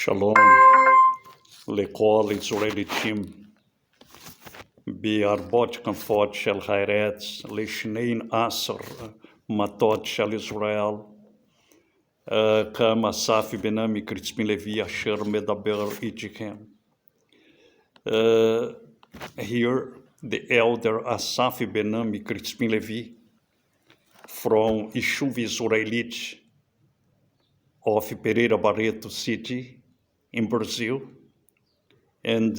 שלום לכל ישראליתים בהרבות כנפות של הארץ, ל12 מטות של ישראל, כאן אסף בנמי, קריספין לוי, אשר מדבר איתכם. Here, the elder Assaf Benami, Crispin Levi, from Yishuv Israelite of Pereira Barreto City in Brazil. And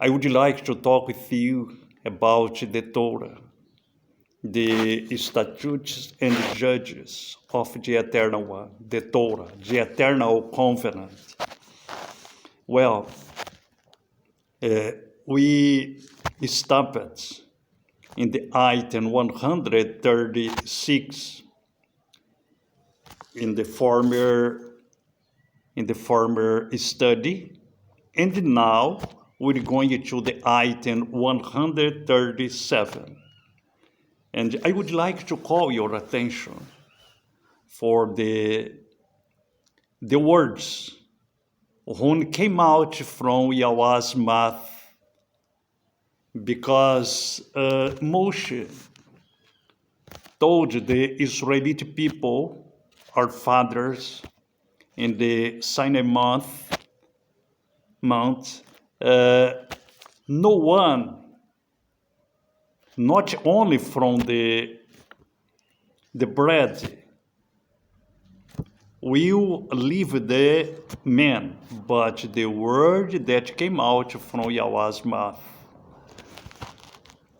I would like to talk with you about the Torah, the statutes and judges of the Eternal One, the Torah, the Eternal Covenant. Well, we stopped in the item 136 in the former study, and now we're going to the item 137. And I would like to call your attention for the words who came out from Yahweh's mouth, because Moshe told the Israelite people, our fathers, in the Sinai Mount, no one, not only from the bread, will leave the man, but the word that came out from Yahweh's mouth.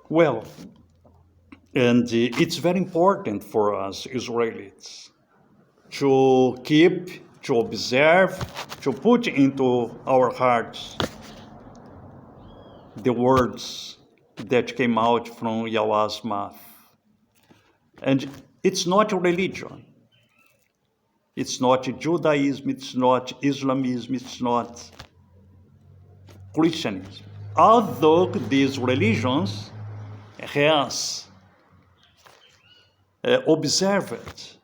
Well, and it's very important for us Israelites to keep, to observe, to put into our hearts the words that came out from Yahweh's mouth. And it's not religion. It's not Judaism, it's not Islamism, it's not Christianism. Although these religions has observed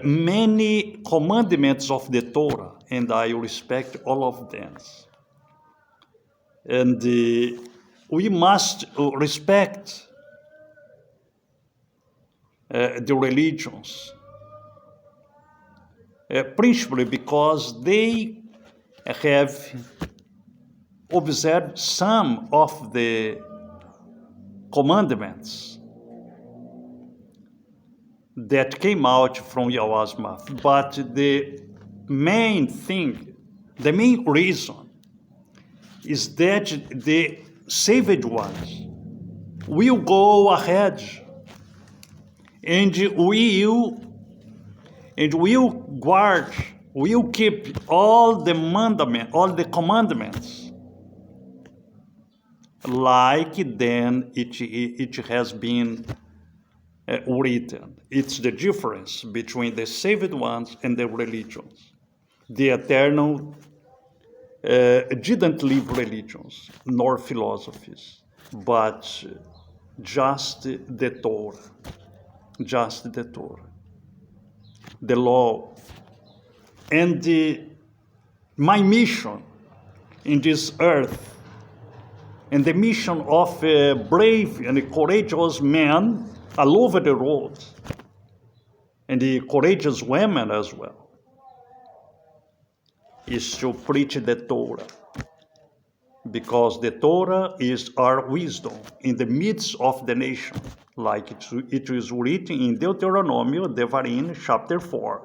many commandments of the Torah, and I respect all of them. And we must respect the religions, principally because they have observed some of the commandments that came out from Yahweh's mouth. But the main thing, the main reason is that the saved ones will go ahead and will guard, will keep all the commandments, like then it has been written. It's the difference between the saved ones and the religions. The Eternal didn't leave religions nor philosophies, but just the Torah, the law. And my mission in this earth, and the mission of a brave and a courageous man all over the world, and the courageous women as well, is to preach the Torah, because the Torah is our wisdom in the midst of the nation, like it is written in Deuteronomy, Devarim, chapter 4,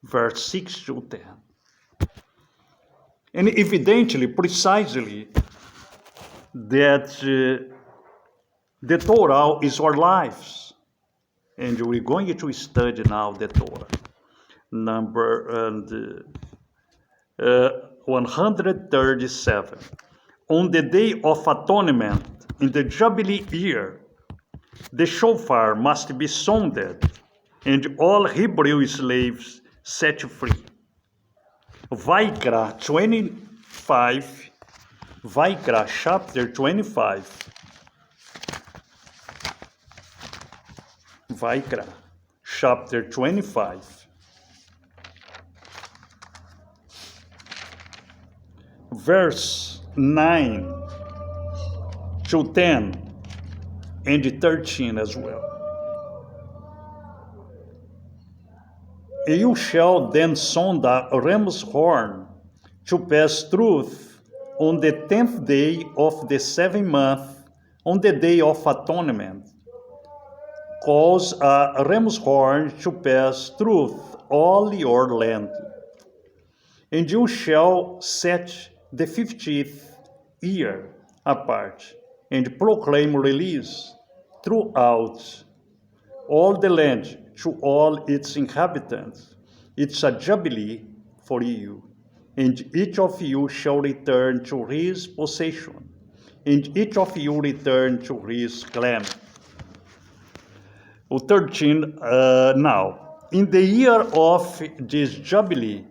verse 6 to 10. And evidently, precisely, that the Torah is our lives. And we're going to study now the Torah. Number 137. On the Day of Atonement, in the Jubilee year, the shofar must be sounded, and all Hebrew slaves set free. Vaikra 25, Vaikra chapter 25. Vaikra chapter 25. verse 9 to 10 and 13 as well. You shall then sound a ram's horn to pass truth on the 10th day of the 7th month, on the day of atonement. Cause a ram's horn to pass truth all your land. And you shall set the 50th year apart, and proclaim release throughout all the land to all its inhabitants. It's a jubilee for you, and each of you shall return to his possession, and each of you return to his clan. 13, now, in the year of this jubilee,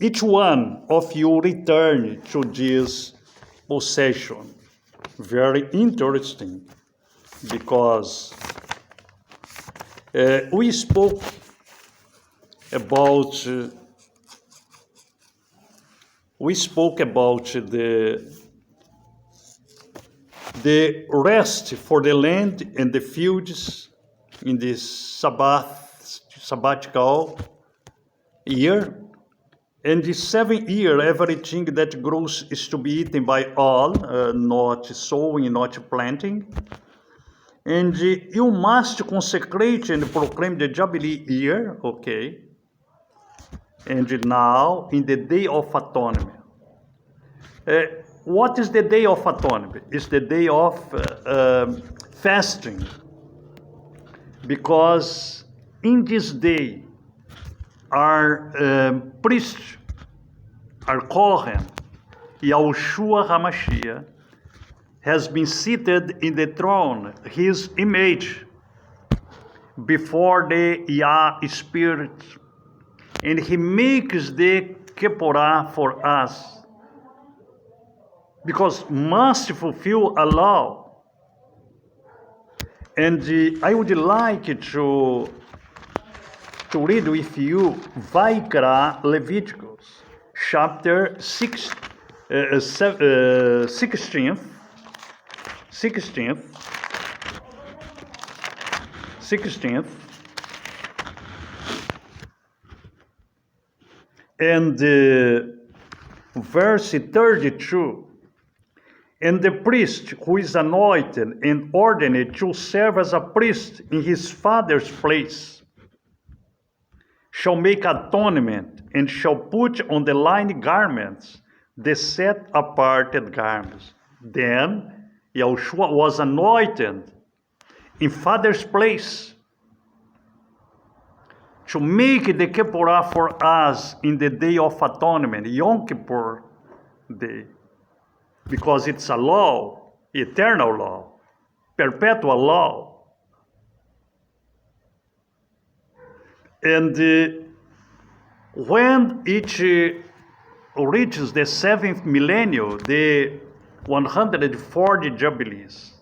each one of you return to this possession. Very interesting, because we spoke about the rest for the land and the fields in this sabbatical year. And the 7th year, everything that grows is to be eaten by all, not sowing, not planting. And you must consecrate and proclaim the Jubilee year, okay? And now, in the Day of Atonement. What is the Day of Atonement? It's the day of fasting. Because in this day, our priest, our Kohen, Yahushua HaMashiach, has been seated in the throne, his image, before the Yah Spirit. And he makes the Keporah for us, because must fulfill a law. And I would like to read with you Vaikra Leviticus, chapter 16th, and verse 32. And the priest who is anointed and ordained to serve as a priest in his father's place shall make atonement and shall put on the lined garments the set aparted garments. Then Yahushua was anointed in father's place to make the Keporah for us in the Day of Atonement, Yom Kippur Day. Because it's a law, eternal law, perpetual law. And when it reaches the 7th millennium, the 140 Jubilees,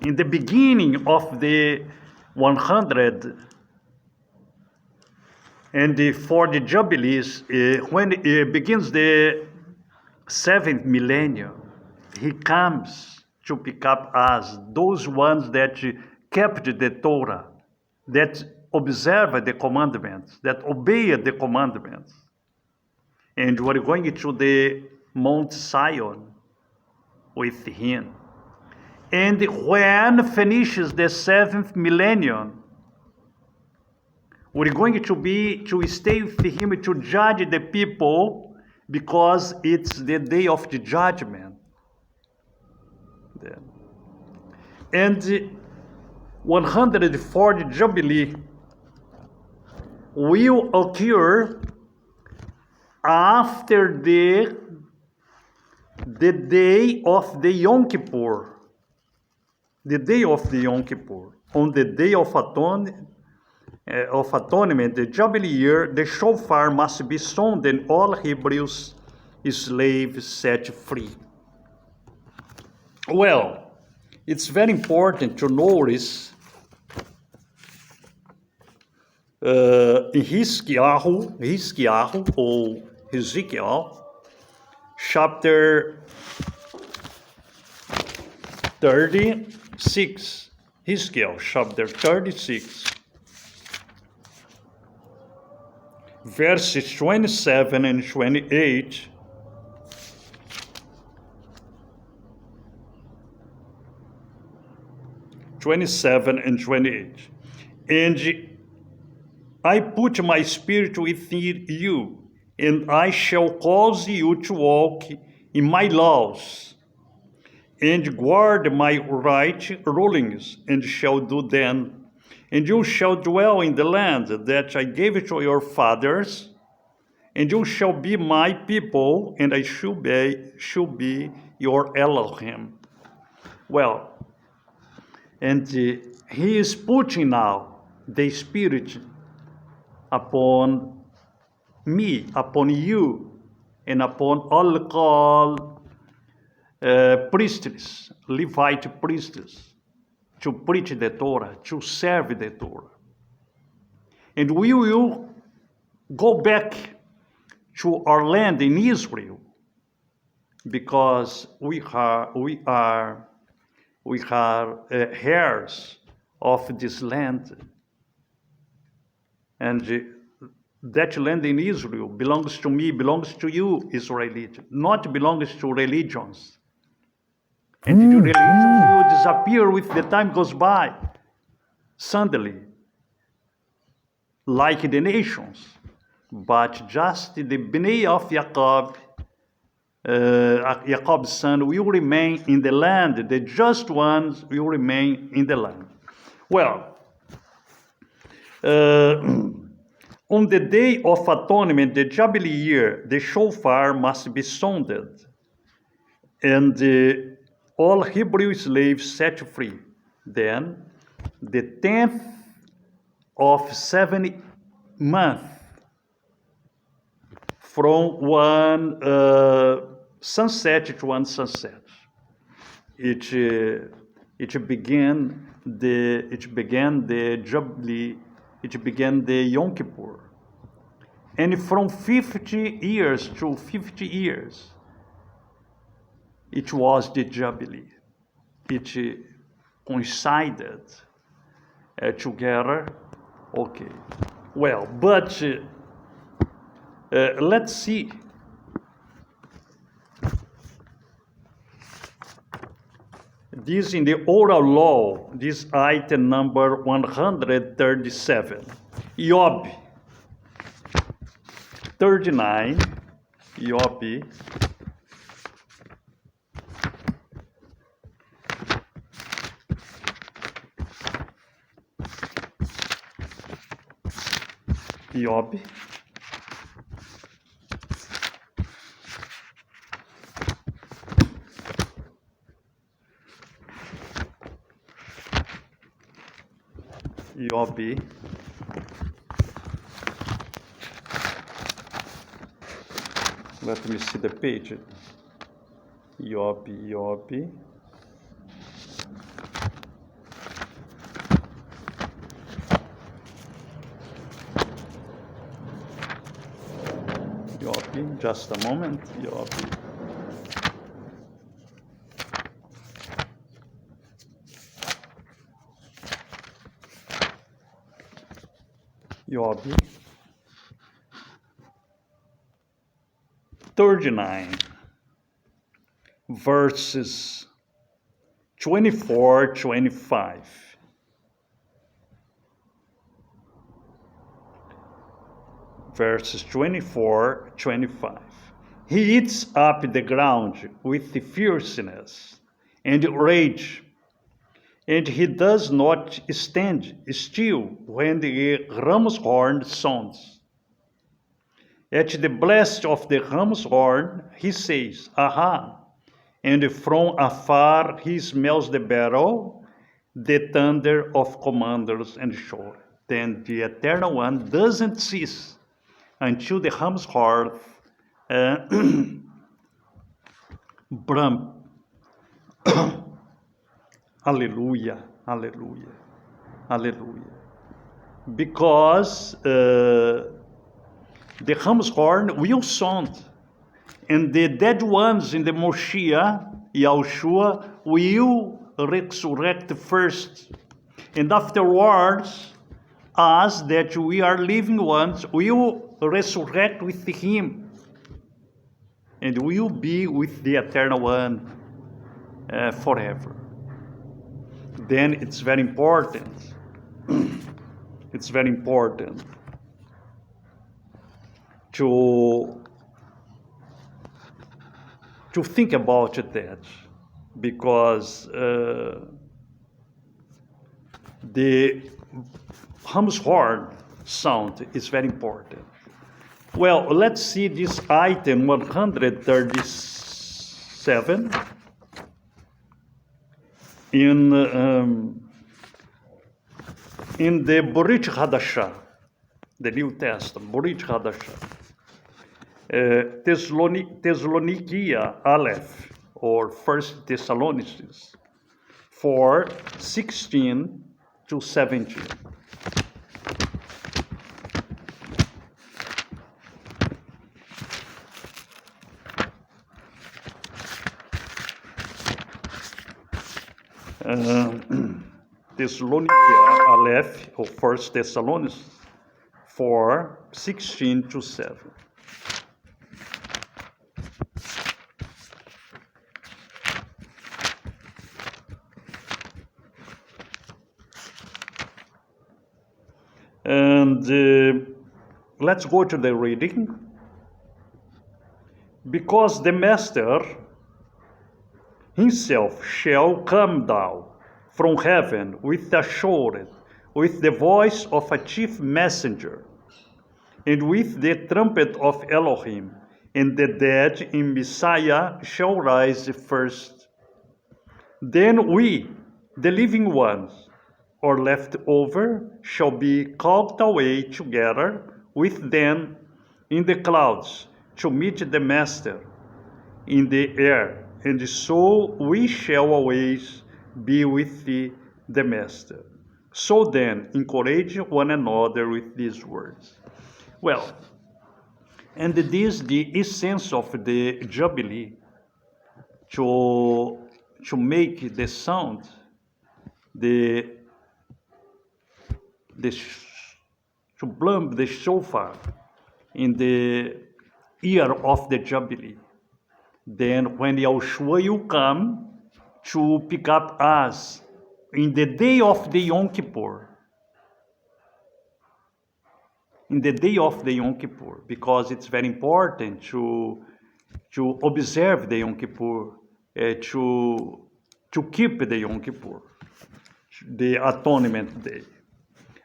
in the beginning of the 140 Jubilees, when it begins the 7th millennium, he comes to pick up us, those ones that kept the Torah, that observed the commandments, that obeyed the commandments. And we're going to the Mount Zion with him. And when finishes the 7th millennium, we're going to stay with him to judge the people, because it's the day of the judgment. And 140 Jubilee will occur after the day of the Yom Kippur. The day of the Yom Kippur. On the Day of Atonement, the Jubilee year, the shofar must be sounded and all Hebrews slaves set free. Well, it's very important to notice em Hisquiahu, ou Ezekiel, chapter 36. Ezekiel, chapter 36, verses 27 and 28. And I put my spirit within you, and I shall cause you to walk in my laws, and guard my right rulings, and shall do them. And you shall dwell in the land that I gave to your fathers, and you shall be my people, and I shall be your Elohim. Well, and he is putting now the Spirit upon me, upon you, and upon all called priests, Levite priests, to preach the Torah, to serve the Torah. And we will go back to our land in Israel, because we are heirs of this land. And that land in Israel belongs to me, belongs to you, Israelites, not belongs to religions. And the religions will disappear with the time goes by, suddenly, like the nations. But just the Bnei of Jacob, Jacob's son, will remain in the land. The just ones will remain in the land. Well, on the day of atonement, the jubilee year, the shofar must be sounded, and all Hebrew slaves set free. Then, the 10th of 7 month, from one sunset to one sunset, it began the jubilee. It began the Yom Kippur. And from 50 years to 50 years, it was the Jubilee. It coincided together. Okay. Well, but let's see. This in the oral law, this item number 137. Job 39, Job Job let me see the page. Job just a moment. Job 39, verses 24-25. Verses 24-25. He eats up the ground with fierceness and rage, and he does not stand still when the ram's horn sounds. At the blast of the ram's horn, he says, "Aha!" And from afar he smells the battle, the thunder of commanders and shore. Then the Eternal One doesn't cease until the ram's horn brum. Hallelujah, hallelujah, hallelujah. because the ram's horn will sound, and the dead ones in the Moshiach, Yahushua, will resurrect first, and afterwards, us that we are living ones will resurrect with him, and will be with the Eternal One forever. Then it's very important. It's very important to think about that, because the ram's horn sound is very important. Well, let's see this item 137 in the Brit Hadashah, the New Testament, Brit Hadashah. Thessalonicia Aleph, or First Thessalonians 4:16-17. Thessalonicia Aleph, or First Thessalonians 4:16-17. And let's go to the reading. Because the Master himself shall come down from heaven with a shout, with the voice of a chief messenger, and with the trumpet of Elohim, and the dead in Messiah shall rise first. Then we, the living ones, or left over, shall be caught away together with them in the clouds to meet the Master in the air, and so we shall always be with the Master. So then, encourage one another with these words. Well, and this is the essence of the jubilee, to make the sound, to blow the shofar in the year of the jubilee. Then when Yahushua will come to pick up us in the day of the Yom Kippur, because it's very important to observe the Yom Kippur, to keep the Yom Kippur, the atonement day.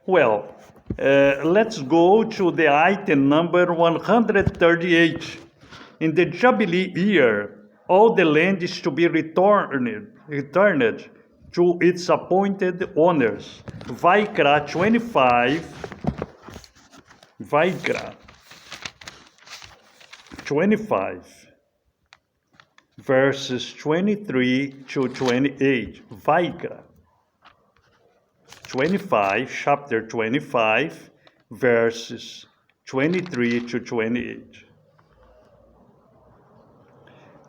Well, let's go to the item number 138. In the Jubilee year, all the land is to be returned to its appointed owners. Vaikra 25, verses 23 to 28. Vaikra 25, chapter 25, verses 23 to 28.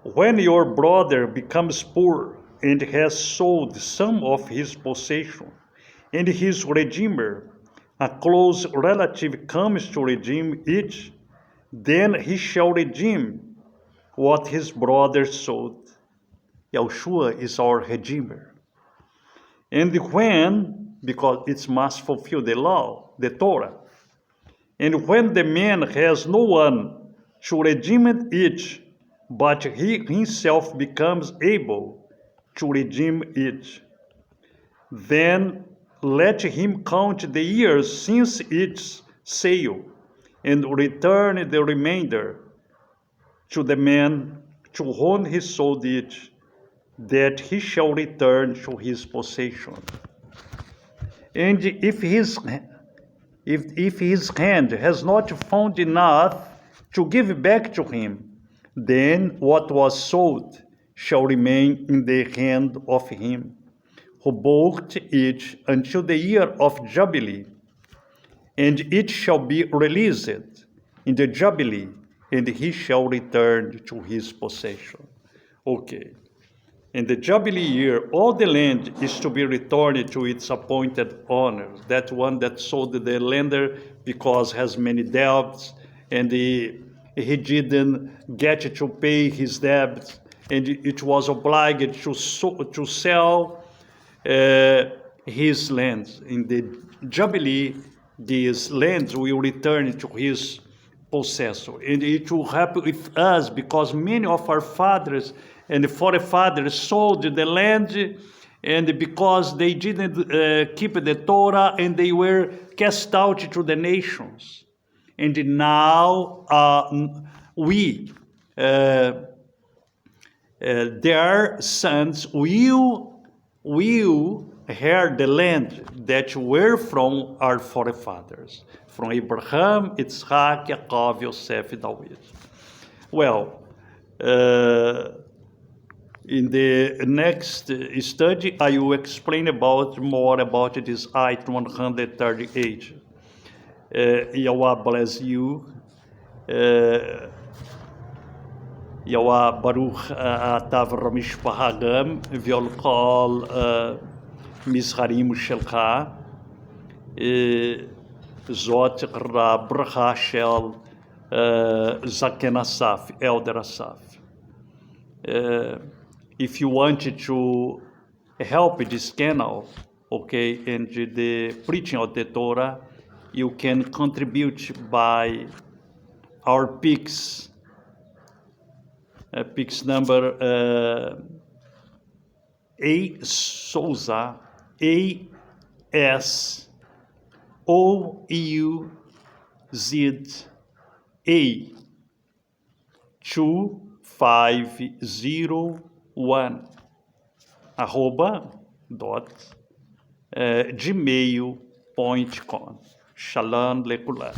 When your brother becomes poor and has sold some of his possession, and his redeemer, a close relative, comes to redeem it, then he shall redeem what his brother sold. Yahushua is our redeemer. And when, because it must fulfill the law, the Torah, and when the man has no one to redeem it, but he himself becomes able to redeem it, then let him count the years since its sale, and return the remainder to the man to whom he sold it, that he shall return to his possession. And if his hand has not found enough to give back to him, then what was sold shall remain in the hand of him who bought it until the year of Jubilee. and it shall be released in the jubilee, and he shall return to his possession. Okay. In the jubilee year, all the land is to be returned to its appointed owner. That one that sold the lender because has many debts, and he didn't get to pay his debts, and it was obliged to sell his lands. In the jubilee, these lands will return to his possessor, and it will happen with us because many of our fathers and forefathers sold the land, and because they didn't keep the Torah, and they were cast out to the nations. And now we, their sons, will inherit the land that were from our forefathers, from Abraham, Yitzhak, Yaakov, Yosef, and David. Well, in the next study, I will explain more about this item 138. Yahweh bless you. Yahweh Baruch Atav Ramishpah Hagam, Violkol Mizharim Shelcha, Zot Bracha Shel Zaken Assaf, Elder Assaf. If you wanted to help this channel, okay, and the preaching of the Torah, you can contribute by our PIX number A Souza, ASOUZA 2501 @gmail.com. Shalom lekulah.